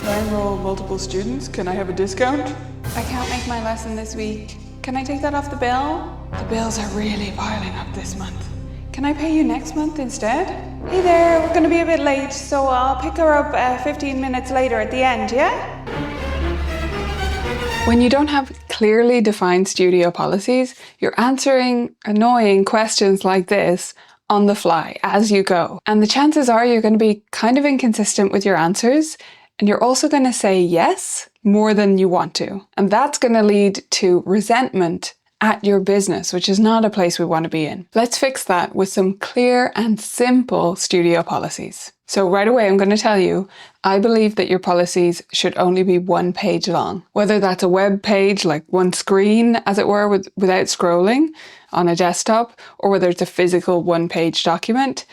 Can I enroll multiple students? Can I have a discount? I can't make my lesson this week. Can I take that off the bill? The bills are really piling up this month. Can I pay you next month instead? Hey there, we're gonna be a bit late, so I'll pick her up 15 minutes later at the end, yeah? When you don't have clearly defined studio policies, you're answering annoying questions like this on the fly as you go. And the chances are you're going to be kind of inconsistent with your answers, and you're also going to say yes more than you want to. And that's going to lead to resentment at your business, which is not a place we want to be in. Let's fix that with some clear and simple studio policies. So right away, I'm going to tell you, I believe that your policies should only be 1 page long. Whether that's a web page, like one screen, as it were, without scrolling on a desktop, or whether it's a physical 1-page document,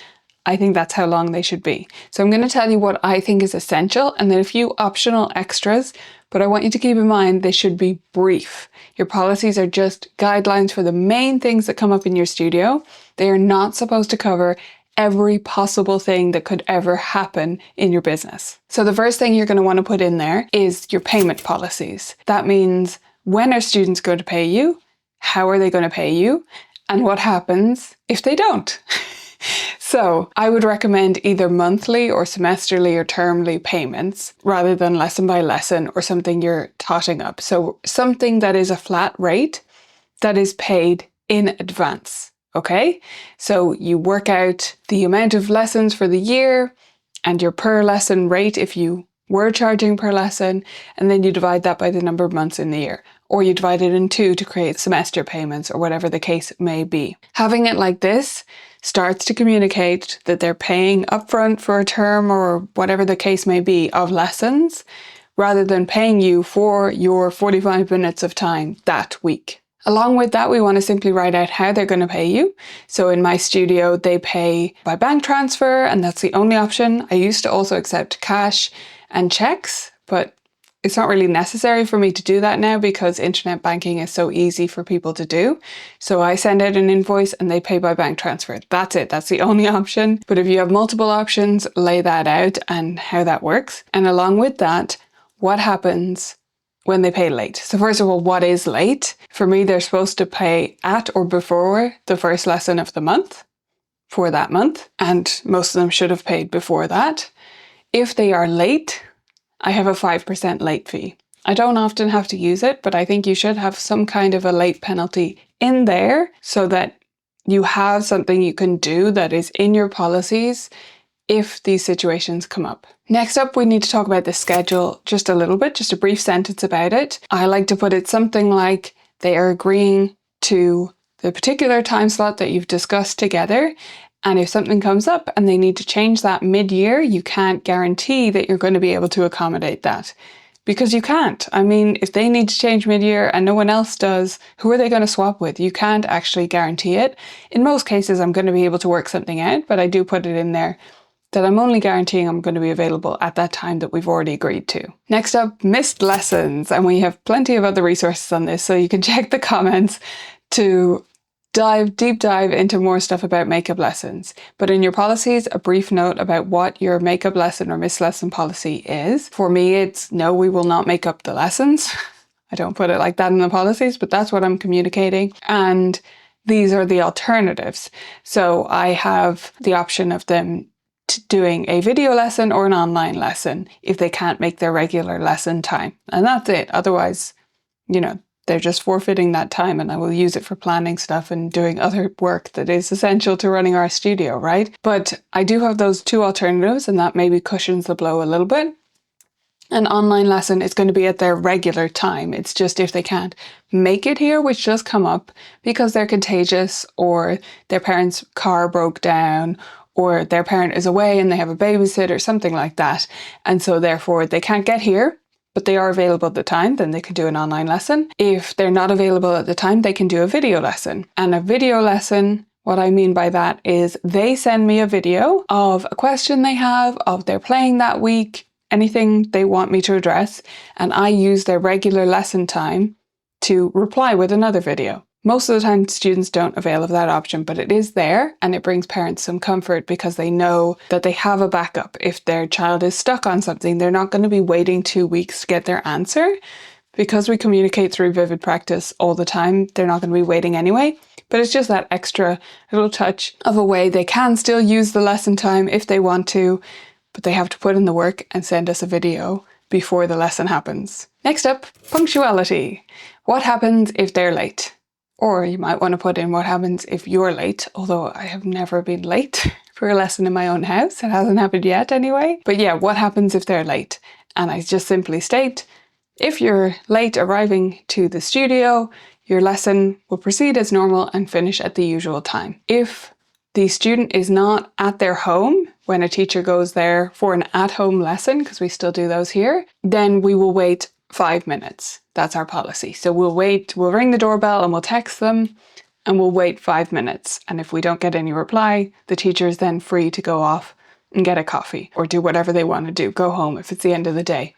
I think that's how long they should be. So I'm going to tell you what I think is essential and then a few optional extras, but I want you to keep in mind they should be brief. Your policies are just guidelines for the main things that come up in your studio. They are not supposed to cover every possible thing that could ever happen in your business. So the first thing you're going to want to put in there is your payment policies. That means, when are students going to pay you? How are they going to pay you? And what happens if they don't? So I would recommend either monthly or semesterly or termly payments rather than lesson by lesson or something you're totting up. So something that is a flat rate that is paid in advance. Okay, so you work out the amount of lessons for the year and your per lesson rate if you were charging per lesson, and then you divide that by the number of months in the year. Or you divide it in 2 to create semester payments or whatever the case may be. Having it like this starts to communicate that they're paying upfront for a term or whatever the case may be of lessons, rather than paying you for your 45 minutes of time that week. Along with that, we want to simply write out how they're going to pay you. So in my studio, they pay by bank transfer, and that's the only option. I used to also accept cash and checks, but it's not really necessary for me to do that now because internet banking is so easy for people to do. So I send out an invoice and they pay by bank transfer. That's it. That's the only option. But if you have multiple options, lay that out and how that works. And along with that, what happens when they pay late? So first of all, what is late? For me, they're supposed to pay at or before the first lesson of the month for that month. And most of them should have paid before that. If they are late, I have a 5% late fee. I don't often have to use it, but I think you should have some kind of a late penalty in there so that you have something you can do that is in your policies if these situations come up. Next up, we need to talk about the schedule just a little bit, just a brief sentence about it. I like to put it something like they are agreeing to the particular time slot that you've discussed together. And if something comes up and they need to change that mid-year, you can't guarantee that you're going to be able to accommodate that. Because you can't. I mean, if they need to change mid-year and no one else does, who are they going to swap with? You can't actually guarantee it. In most cases, I'm going to be able to work something out, but I do put it in there that I'm only guaranteeing I'm going to be available at that time that we've already agreed to. Next up, missed lessons. And we have plenty of other resources on this, so you can check the comments to deep dive into more stuff about makeup lessons. But in your policies, a brief note about what your makeup lesson or missed lesson policy is. For me, it's no, we will not make up the lessons. I don't put it like that in the policies, but that's what I'm communicating. And these are the alternatives. So I have the option of them doing a video lesson or an online lesson if they can't make their regular lesson time. And that's it. Otherwise, they're just forfeiting that time and I will use it for planning stuff and doing other work that is essential to running our studio, right? But I do have those 2 alternatives and that maybe cushions the blow a little bit. An online lesson is going to be at their regular time. It's just if they can't make it here, which does come up because they're contagious or their parents' car broke down or their parent is away and they have a babysitter, something like that. And so therefore they can't get here, but they are available at the time, then they can do an online lesson. If they're not available at the time, they can do a video lesson. And a video lesson, what I mean by that is they send me a video of a question they have, of their playing that week, anything they want me to address, and I use their regular lesson time to reply with another video. Most of the time, students don't avail of that option, but it is there, and it brings parents some comfort because they know that they have a backup. If their child is stuck on something, they're not going to be waiting 2 weeks to get their answer. Because we communicate through vivid practice all the time, they're not going to be waiting anyway. But it's just that extra little touch of a way they can still use the lesson time if they want to, but they have to put in the work and send us a video before the lesson happens. Next up, punctuality. What happens if they're late? Or you might want to put in what happens if you're late, although I have never been late for a lesson in my own house. It hasn't happened yet anyway. But yeah, what happens if they're late? And I just simply state, if you're late arriving to the studio, your lesson will proceed as normal and finish at the usual time. If the student is not at their home when a teacher goes there for an at-home lesson, because we still do those here, then we will wait 5 minutes. That's our policy. So we'll ring the doorbell and we'll text them and we'll wait 5 minutes. And if we don't get any reply, the teacher is then free to go off and get a coffee or do whatever they want to do, go home if it's the end of the day.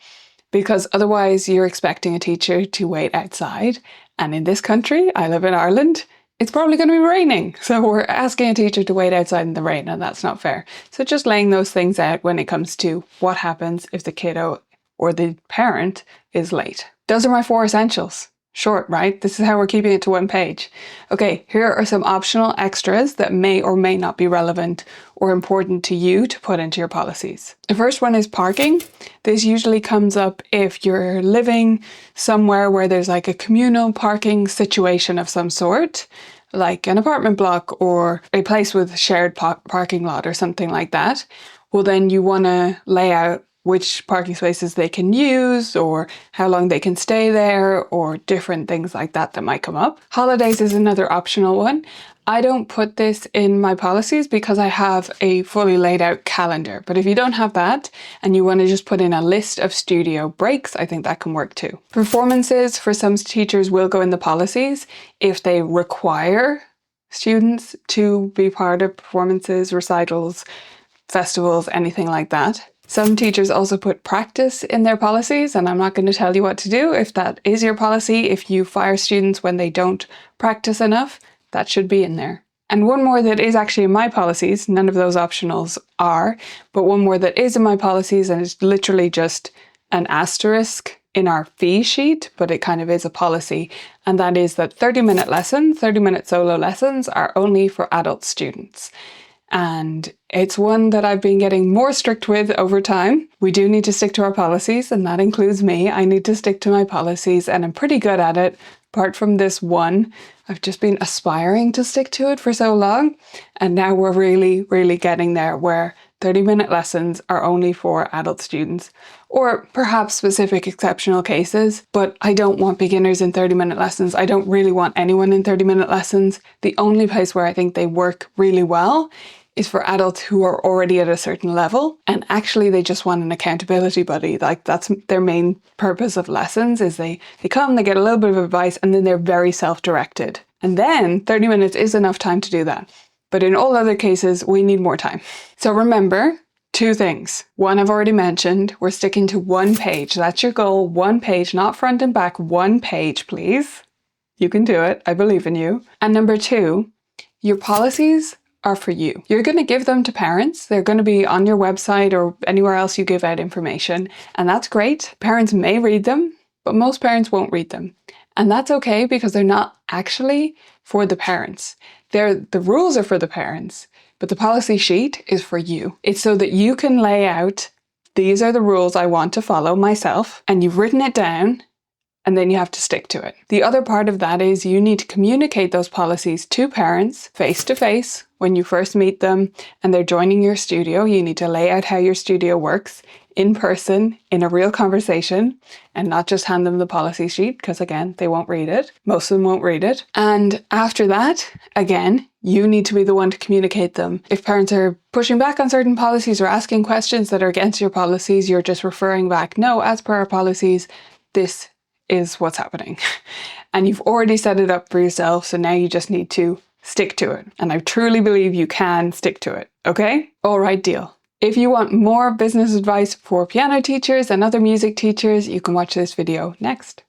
Because otherwise you're expecting a teacher to wait outside. And in this country, I live in Ireland, it's probably going to be raining. So we're asking a teacher to wait outside in the rain, and that's not fair. So just laying those things out when it comes to what happens if the kiddo or the parent is late. Those are my 4 essentials. Short, right? This is how we're keeping it to 1 page. Okay, here are some optional extras that may or may not be relevant or important to you to put into your policies. The first one is parking. This usually comes up if you're living somewhere where there's like a communal parking situation of some sort, like an apartment block or a place with shared parking lot or something like that. Well, then you want to lay out which parking spaces they can use or how long they can stay there or different things like that that might come up. Holidays is another optional one. I don't put this in my policies because I have a fully laid out calendar. But if you don't have that and you want to just put in a list of studio breaks, I think that can work too. Performances for some teachers will go in the policies if they require students to be part of performances, recitals, festivals, anything like that. Some teachers also put practice in their policies, and I'm not going to tell you what to do if that is your policy. If you fire students when they don't practice enough, that should be in there. And one more that is actually in my policies, none of those optionals are, but one more that is in my policies, and it's literally just an asterisk in our fee sheet, but it kind of is a policy, and that is that 30-minute solo lessons are only for adult students. And it's one that I've been getting more strict with over time. We do need to stick to our policies, and that includes me. I need to stick to my policies, and I'm pretty good at it. Apart from this one, I've just been aspiring to stick to it for so long. And now we're really, really getting there where 30-minute lessons are only for adult students, or perhaps specific exceptional cases, but I don't want beginners in 30-minute lessons. I don't really want anyone in 30-minute lessons. The only place where I think they work really well is for adults who are already at a certain level, and actually they just want an accountability buddy. Like, that's their main purpose of lessons, is they come, they get a little bit of advice, and then they're very self-directed. And then 30 minutes is enough time to do that. But in all other cases, we need more time. So remember 2 things. One I've already mentioned, we're sticking to 1 page. That's your goal, 1 page, not front and back, 1 page, please. You can do it, I believe in you. And number 2, your policies are for you. You're going to give them to parents. They're going to be on your website or anywhere else you give out information. And that's great. Parents may read them, but most parents won't read them. And that's okay because they're not actually for the parents. The rules are for the parents, but the policy sheet is for you. It's so that you can lay out, these are the rules I want to follow myself, and you've written it down, and then you have to stick to it. The other part of that is you need to communicate those policies to parents face to face when you first meet them and they're joining your studio. You need to lay out how your studio works in person, in a real conversation, and not just hand them the policy sheet, because again, they won't read it. Most of them won't read it. And after that, again, you need to be the one to communicate them. If parents are pushing back on certain policies or asking questions that are against your policies, you're just referring back, no, as per our policies, this is what's happening. And you've already set it up for yourself, so now you just need to stick to it. And I truly believe you can stick to it, okay? All right, deal. If you want more business advice for piano teachers and other music teachers, you can watch this video next.